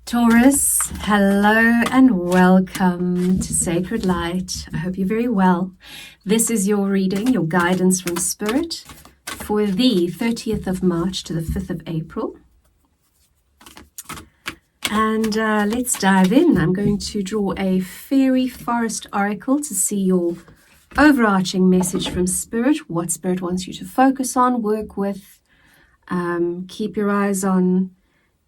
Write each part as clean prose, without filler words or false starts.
Taurus, hello and welcome to Sacred Light. I hope you're very well. This is your reading, your guidance from Spirit for the 30th of March to the 5th of April. And let's dive in. I'm going to draw a fairy forest oracle to see your overarching message from Spirit, what Spirit wants you to focus on, work with, keep your eyes on.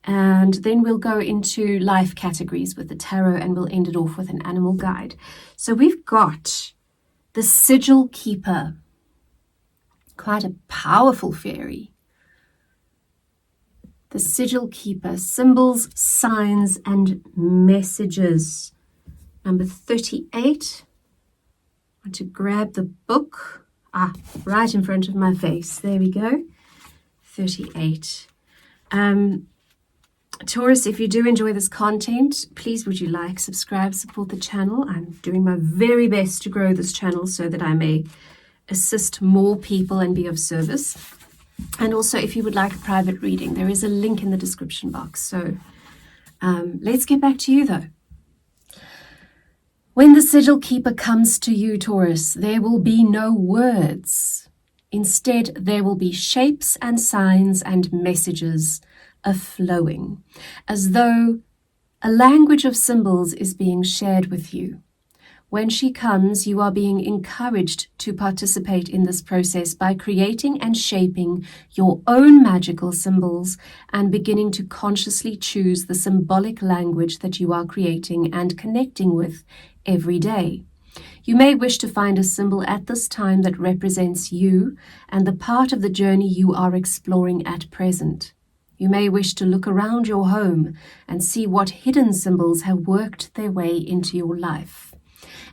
And then we'll go into life categories with the tarot and we'll end it off with an animal guide. So we've got the Sigil Keeper, quite a powerful fairy. The Sigil Keeper, symbols, signs, and messages. Number 38. I want to grab the book. Right in front of my face. There we go. 38. Taurus, if you do enjoy this content, please would you like, subscribe, support the channel. I'm doing my very best to grow this channel so that I may assist more people and be of service. And also, if you would like a private reading, there is a link in the description box. So let's get back to you though. When the Sigil Keeper comes to you, Taurus, there will be no words. Instead, there will be shapes and signs and messages flowing, as though a language of symbols is being shared with you. When she comes, you are being encouraged to participate in this process by creating and shaping your own magical symbols and beginning to consciously choose the symbolic language that you are creating and connecting with every day. You may wish to find a symbol at this time that represents you and the part of the journey you are exploring at present. You may wish to look around your home and see what hidden symbols have worked their way into your life.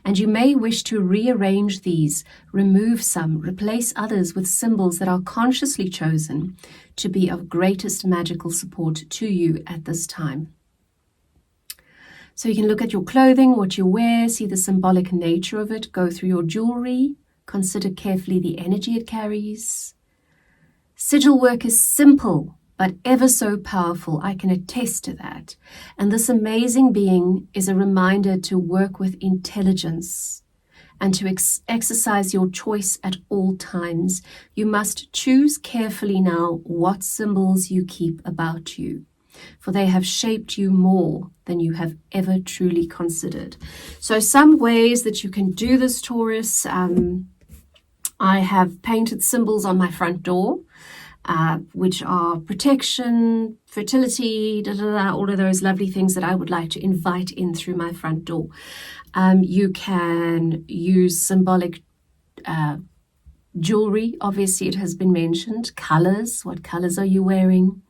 And you may wish to rearrange these, remove some, replace others with symbols that are consciously chosen to be of greatest magical support to you at this time. So you can look at your clothing, what you wear, see the symbolic nature of it, go through your jewelry, consider carefully the energy it carries. Sigil work is simple, but ever so powerful. I can attest to that. And this amazing being is a reminder to work with intelligence and to exercise your choice at all times. You must choose carefully now what symbols you keep about you, for they have shaped you more than you have ever truly considered. So some ways that you can do this, Taurus, I have painted symbols on my front door, which are protection, fertility, all of those lovely things that I would like to invite in through my front door. You can use symbolic jewelry. Obviously, it has been mentioned. Colors. What colors are you wearing?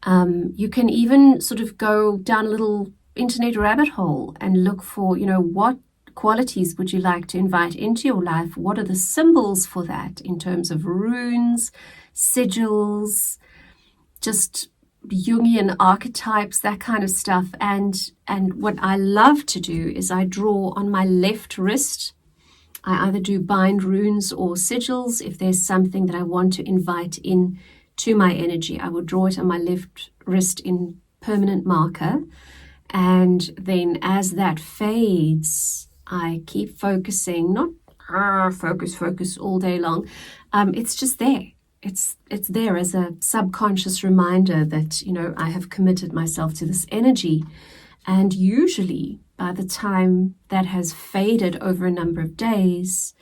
You can even sort of go down a little internet rabbit hole and look for, what qualities would you like to invite into your life? What are the symbols for that in terms of runes, sigils, just Jungian archetypes, that kind of stuff. And what I love to do is I draw on my left wrist. I either do bind runes or sigils. If there's something that I want to invite in to my energy, I will draw it on my left wrist in permanent marker. And then as that fades, I keep focusing, not focus all day long. It's just there. It's there as a subconscious reminder that, I have committed myself to this energy. And usually by the time that has faded over a number of days,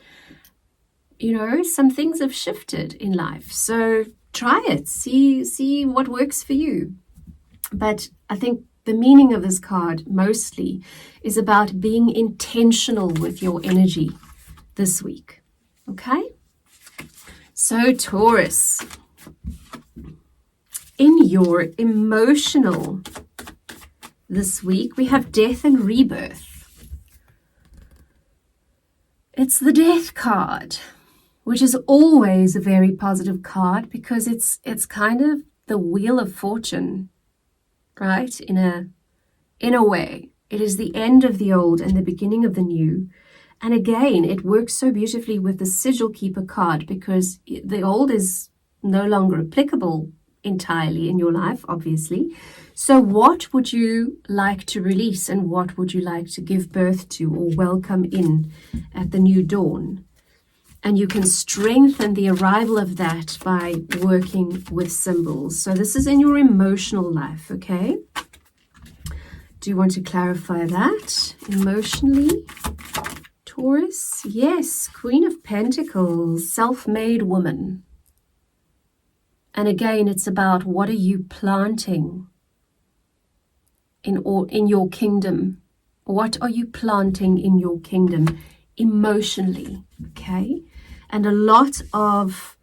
some things have shifted in life. So try it, see what works for you. But I think the meaning of this card mostly is about being intentional with your energy this week. Okay? So Taurus, in your emotional this week, we have death and rebirth. It's the death card, which is always a very positive card because it's kind of the wheel of fortune, right? In a way, it is the end of the old and the beginning of the new. And again, it works so beautifully with the Sigil Keeper card because the old is no longer applicable entirely in your life, obviously. So what would you like to release, and what would you like to give birth to or welcome in at the new dawn? And you can strengthen the arrival of that by working with symbols. So this is in your emotional life, okay? Do you want to clarify that emotionally? Taurus, yes, Queen of Pentacles, self-made woman. And again, it's about what are you planting in your kingdom? What are you planting in your kingdom emotionally? Okay, and a lot of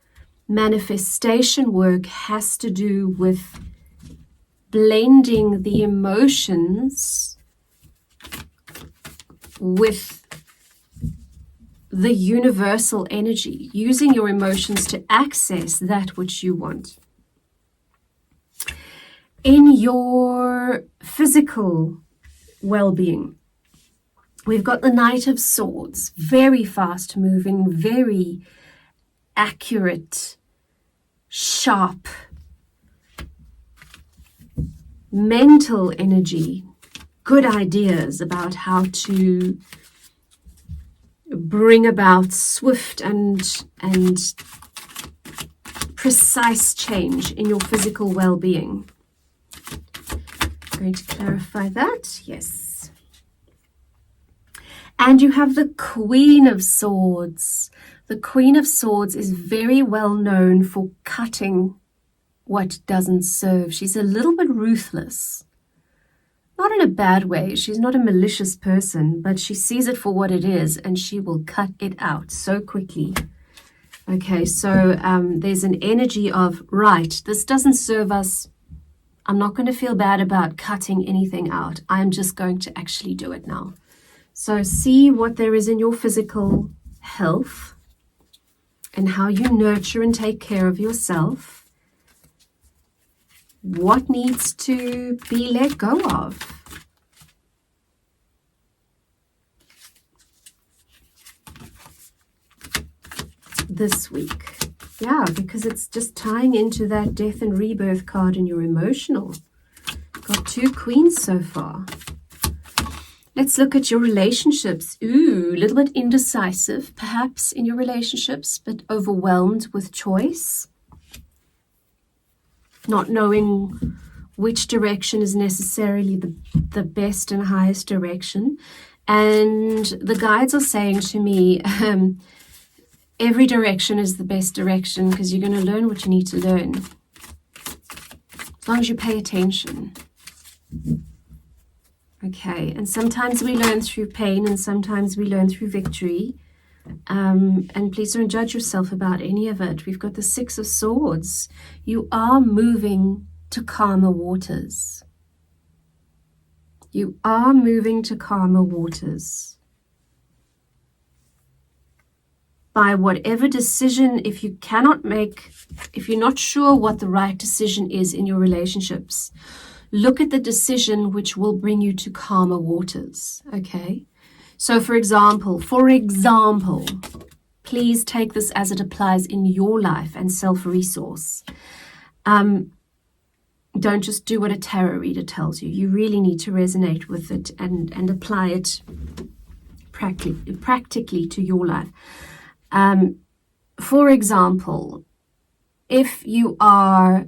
manifestation work has to do with blending the emotions with the universal energy, using your emotions to access that which you want. In your physical well-being, we've got the Knight of Swords, very fast moving, very accurate, sharp, mental energy, good ideas about how to bring about swift and precise change in your physical well-being. I'm going to clarify that. Yes. And you have the Queen of Swords. The Queen of Swords is very well known for cutting what doesn't serve. She's a little bit ruthless. Not in a bad way. She's not a malicious person, but she sees it for what it is and she will cut it out so quickly. Okay, so there's an energy of, right, this doesn't serve us. I'm not going to feel bad about cutting anything out. I'm just going to actually do it now. So see what there is in your physical health and how you nurture and take care of yourself. What needs to be let go of? This week. Yeah, because it's just tying into that death and rebirth card in your emotional. Got 2 queens so far. Let's look at your relationships. Ooh, a little bit indecisive, perhaps, in your relationships, but overwhelmed with choice. Not knowing which direction is necessarily the best and highest direction. And the guides are saying to me, every direction is the best direction because you're going to learn what you need to learn. As long as you pay attention. Okay, and sometimes we learn through pain and sometimes we learn through victory. And please don't judge yourself about any of it. We've got the 6 of Swords. You are moving to calmer waters. You are moving to calmer waters. By whatever decision, if you're not sure what the right decision is in your relationships, look at the decision which will bring you to calmer waters, okay? So for example, please take this as it applies in your life and self-resource. Don't just do what a tarot reader tells you. You really need to resonate with it and apply it practically to your life. For example, if you are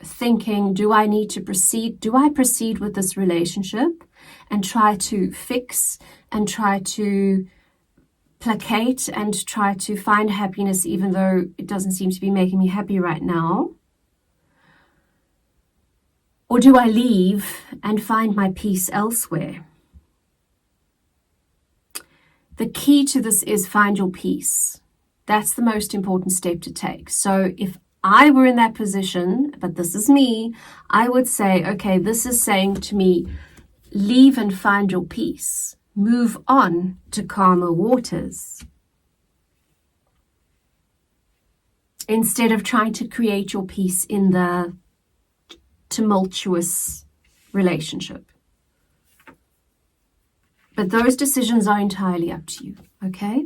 thinking, do I need to proceed? Do I proceed with this relationship and try to fix and try to placate and try to find happiness even though it doesn't seem to be making me happy right now? Or do I leave and find my peace elsewhere? The key to this is find your peace. That's the most important step to take. So if I were in that position, but this is me, I would say, okay, this is saying to me, leave and find your peace. Move on to calmer waters. Instead of trying to create your peace in the tumultuous relationship. But those decisions are entirely up to you, okay?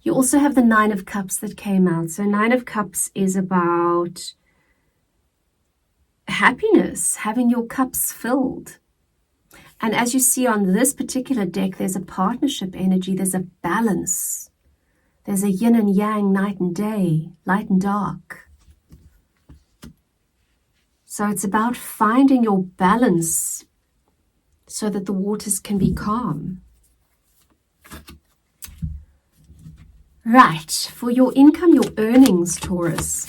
You also have the 9 of Cups that came out. So 9 of Cups is about happiness, having your cups filled. And as you see on this particular deck, there's a partnership energy, there's a balance. There's a yin and yang, night and day, light and dark. So it's about finding your balance so that the waters can be calm. Right, for your income, your earnings, Taurus.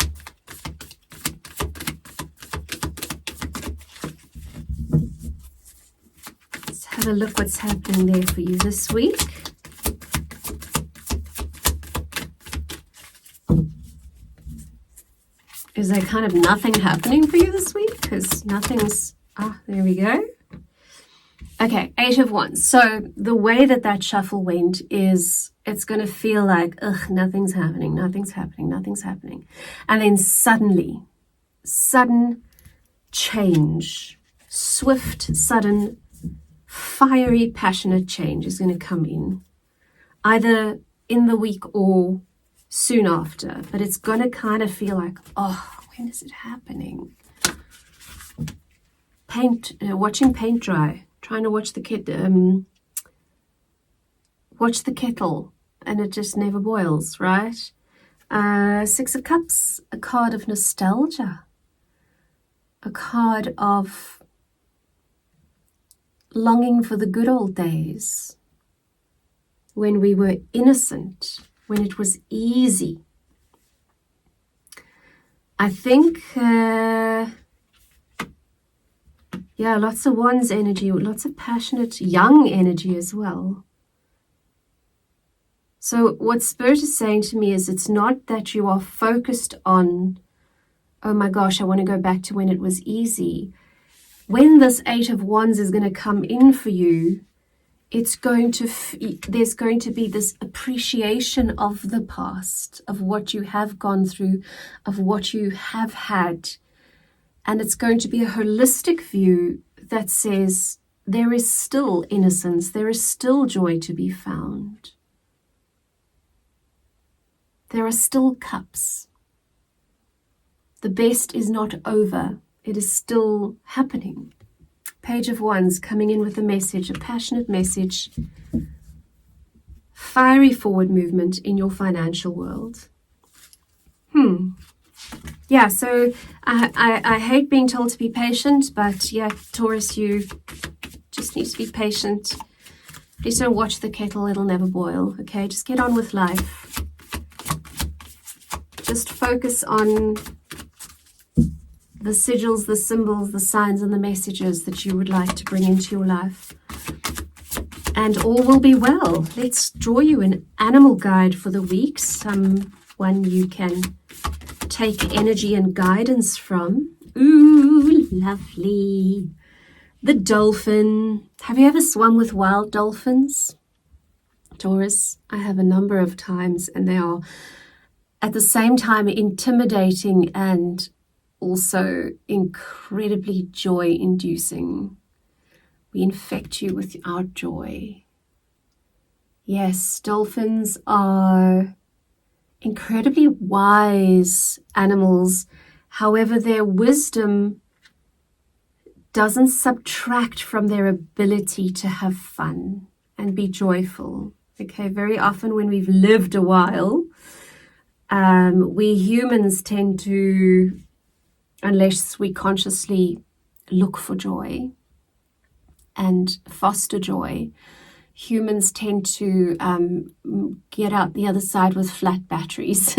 Let's have a look what's happening there for you this week. Is there kind of nothing happening for you this week? Because nothing's... there we go. Okay, 8 of Wands. So the way that shuffle went is it's going to feel like, nothing's happening, nothing's happening, nothing's happening. And then sudden change, swift, sudden, fiery, passionate change is going to come in. Either in the week or soon after, but it's going to kind of feel like, when is it happening? Watching paint dry, trying to watch the kettle, and it just never boils, right? 6 of Cups, a card of nostalgia, a card of longing for the good old days when we were innocent, when it was easy. I think, lots of Wands energy, lots of passionate, young energy as well. So what Spirit is saying to me is it's not that you are focused on, oh my gosh, I want to go back to when it was easy. When this 8 of Wands is going to come in for you, there's going to be this appreciation of the past, of what you have gone through, of what you have had. And it's going to be a holistic view that says there is still innocence, there is still joy to be found. There are still cups. The best is not over. It is still happening. Page of Wands coming in with a message, a passionate message. Fiery forward movement in your financial world. Yeah, so I hate being told to be patient, but yeah, Taurus, you just need to be patient. Please don't watch the kettle, it'll never boil, okay? Just get on with life. Just focus on the sigils, the symbols, the signs, and the messages that you would like to bring into your life. And all will be well. Let's draw you an animal guide for the week, someone you can take energy and guidance from. Ooh, lovely. The dolphin. Have you ever swum with wild dolphins? Taurus, I have a number of times, and they are at the same time intimidating and also incredibly joy-inducing. We infect you with our joy. Yes, dolphins are incredibly wise animals. However, their wisdom doesn't subtract from their ability to have fun and be joyful. Okay, very often when we've lived a while, we humans tend to, unless we consciously look for joy and foster joy, humans tend to get out the other side with flat batteries,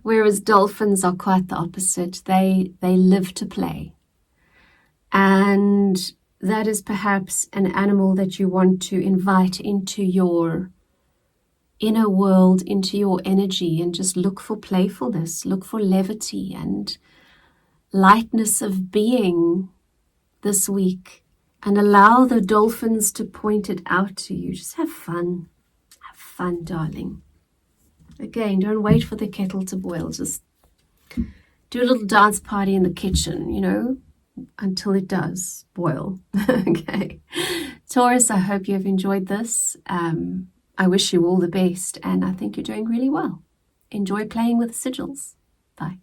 whereas dolphins are quite the opposite. They live to play. And that is perhaps an animal that you want to invite into your inner world, into your energy, and just look for playfulness, look for levity and lightness of being this week, and allow the dolphins to point it out to you. Just have fun. Have fun, darling. Again, don't wait for the kettle to boil. Just do a little dance party in the kitchen, until it does boil. Okay. Taurus, I hope you have enjoyed this. I wish you all the best, and I think you're doing really well. Enjoy playing with the sigils. Bye.